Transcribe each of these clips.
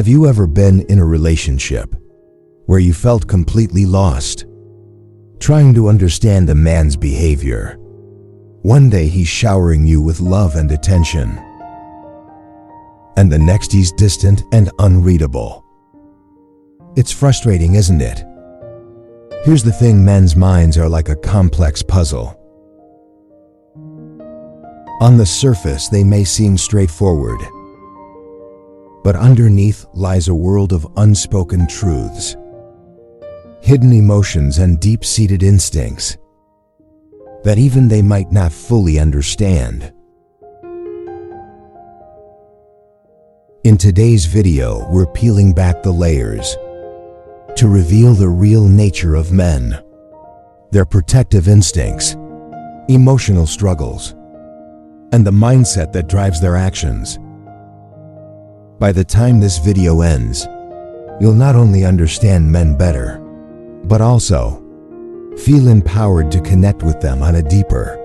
Have you ever been in a relationship where you felt completely lost, trying to understand a man's behavior? One day he's showering you with love and attention, and the next he's distant and unreadable. It's frustrating, isn't it? Here's the thing, men's minds are like a complex puzzle. On the surface, they may seem straightforward, but underneath lies a world of unspoken truths, hidden emotions, and deep-seated instincts that even they might not fully understand. In today's video, we're peeling back the layers to reveal the real nature of men, their protective instincts, emotional struggles, and the mindset that drives their actions. By the time this video ends, you'll not only understand men better, but also feel empowered to connect with them on a deeper,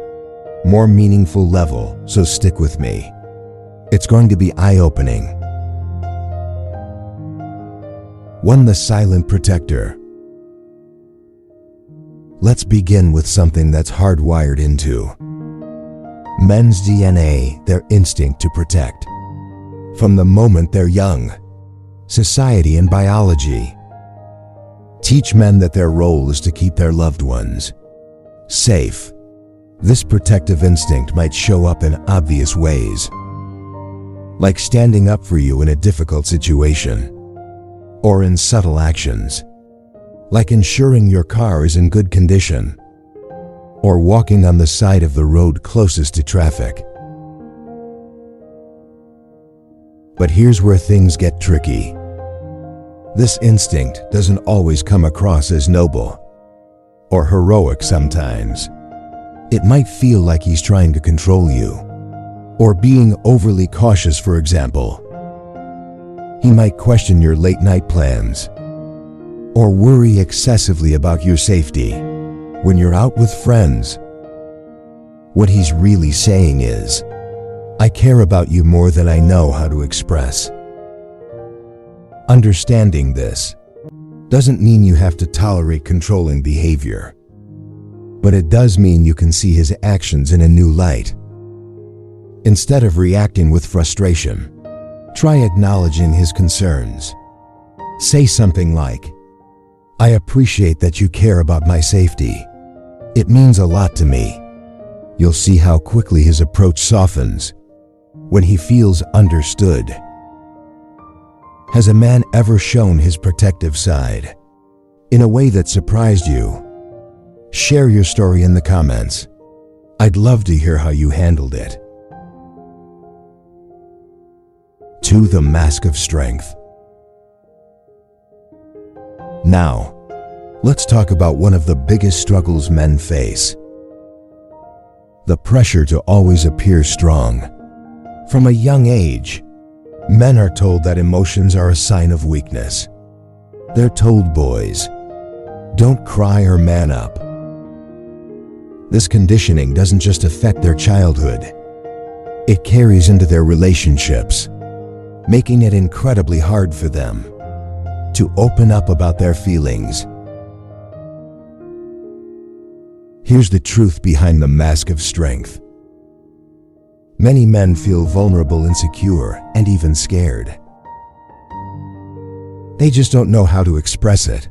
more meaningful level. So stick with me. It's going to be eye-opening. 1. The silent protector. Let's begin with something that's hardwired into men's DNA, their instinct to protect. From the moment they're young, society and biology teach men that their role is to keep their loved ones safe. This protective instinct might show up in obvious ways, like standing up for you in a difficult situation, or in subtle actions, like ensuring your car is in good condition, or walking on the side of the road closest to traffic. But here's where things get tricky. This instinct doesn't always come across as noble or heroic. Sometimes it might feel like he's trying to control you, or being overly cautious. For example, he might question your late-night plans or worry excessively about your safety when you're out with friends. What he's really saying is, I care about you more than I know how to express. Understanding this doesn't mean you have to tolerate controlling behavior, but it does mean you can see his actions in a new light. Instead of reacting with frustration, try acknowledging his concerns. Say something like, I appreciate that you care about my safety. It means a lot to me. You'll see how quickly his approach softens when he feels understood. Has a man ever shown his protective side in a way that surprised you? Share your story in the comments. I'd love to hear how you handled it. 2. The mask of strength. Now, let's talk about one of the biggest struggles men face: the pressure to always appear strong. From a young age, men are told that emotions are a sign of weakness. They're told, boys, don't cry or man up. This conditioning doesn't just affect their childhood, it carries into their relationships, making it incredibly hard for them to open up about their feelings. Here's the truth behind the mask of strength. Many men feel vulnerable, insecure, and even scared. They just don't know how to express it.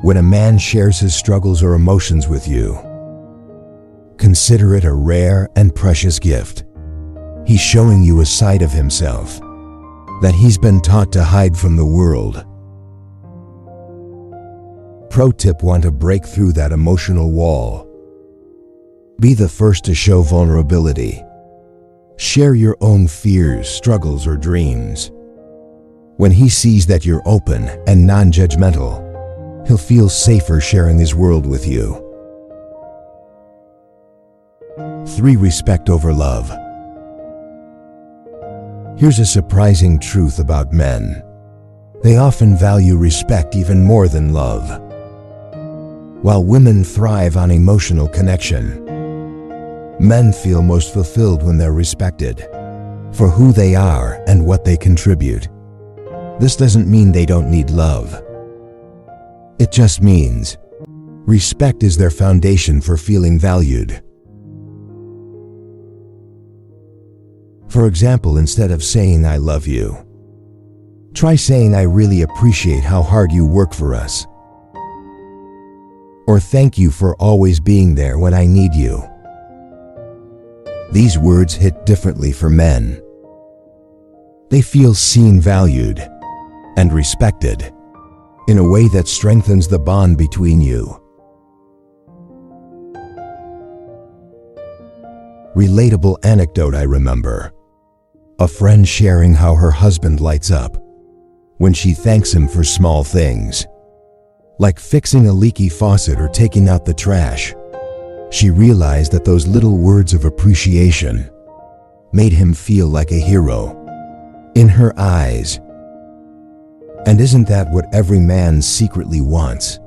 When a man shares his struggles or emotions with you, consider it a rare and precious gift. He's showing you a side of himself that he's been taught to hide from the world. Pro tip: want to break through that emotional wall? Be the first to show vulnerability. Share your own fears, struggles, or dreams. When he sees that you're open and non-judgmental, he'll feel safer sharing his world with you. 3. Respect over love. Here's a surprising truth about men. They often value respect even more than love. While women thrive on emotional connection, men feel most fulfilled when they're respected for who they are and what they contribute. This doesn't mean they don't need love. It just means respect is their foundation for feeling valued. For example, instead of saying "I love you," try saying "I really appreciate how hard you work for us," or "Thank you for always being there when I need you." These words hit differently for men. They feel seen, valued, and respected in a way that strengthens the bond between you. Relatable anecdote I remember. A friend sharing how her husband lights up when she thanks him for small things, like fixing a leaky faucet or taking out the trash. She realized that those little words of appreciation made him feel like a hero in her eyes. And isn't that what every man secretly wants?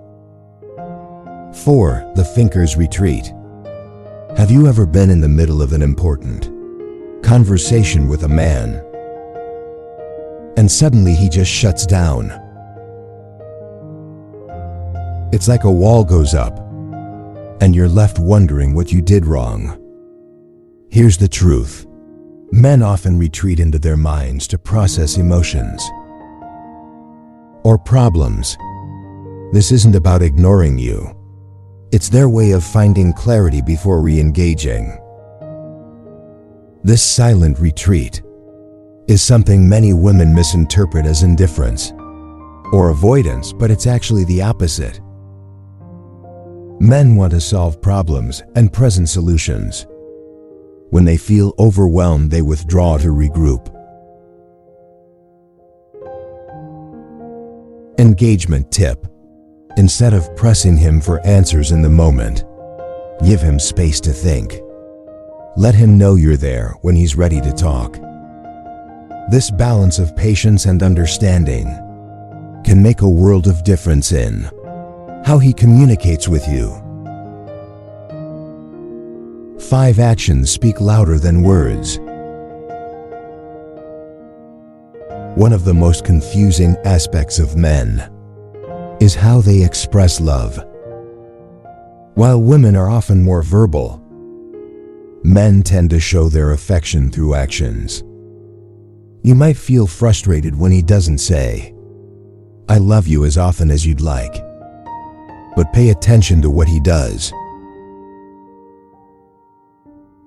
4. The thinker's retreat. Have you ever been in the middle of an important conversation with a man, and suddenly he just shuts down? It's like a wall goes up, and you're left wondering what you did wrong. Here's the truth. Men often retreat into their minds to process emotions or problems. This isn't about ignoring you. It's their way of finding clarity before re-engaging. This silent retreat is something many women misinterpret as indifference or avoidance, but it's actually the opposite. Men want to solve problems and present solutions. When they feel overwhelmed, they withdraw to regroup. Engagement tip. Instead of pressing him for answers in the moment, give him space to think. Let him know you're there when he's ready to talk. This balance of patience and understanding can make a world of difference in how he communicates with you. 5 actions speak louder than words. One of the most confusing aspects of men is how they express love. While women are often more verbal, men tend to show their affection through actions. You might feel frustrated when he doesn't say, "I love you" as often as you'd like, but pay attention to what he does.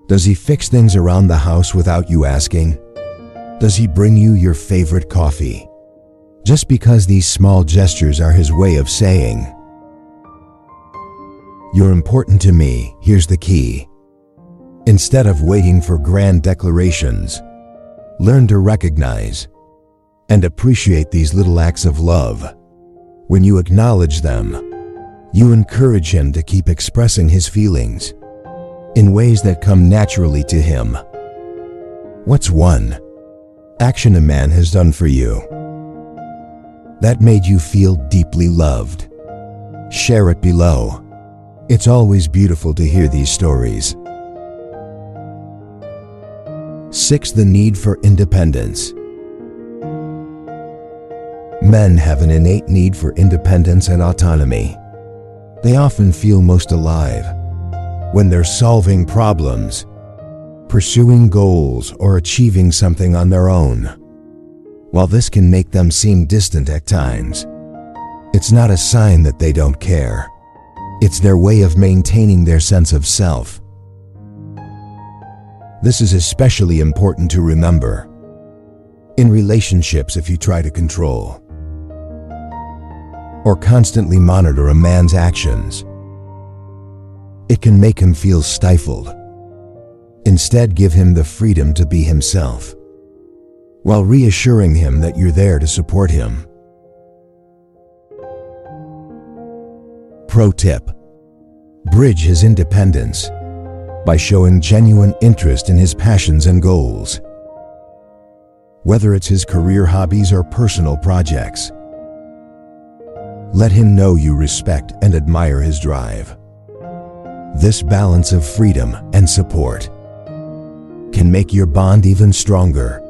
Does he fix things around the house without you asking? Does he bring you your favorite coffee? Just because these small gestures are his way of saying, "You're important to me." Here's the key. Instead of waiting for grand declarations, learn to recognize and appreciate these little acts of love. When you acknowledge them, you encourage him to keep expressing his feelings in ways that come naturally to him. What's one action a man has done for you that made you feel deeply loved? Share it below. It's always beautiful to hear these stories. 6. The need for independence. Men have an innate need for independence and autonomy. They often feel most alive when they're solving problems, pursuing goals, or achieving something on their own. While this can make them seem distant at times, it's not a sign that they don't care. It's their way of maintaining their sense of self. This is especially important to remember in relationships. If you try to control or constantly monitor a man's actions, it can make him feel stifled. Instead, give him the freedom to be himself, while reassuring him that you're there to support him. Pro tip: bridge his independence by showing genuine interest in his passions and goals. Whether it's his career, hobbies, or personal projects, let him know you respect and admire his drive. This balance of freedom and support can make your bond even stronger.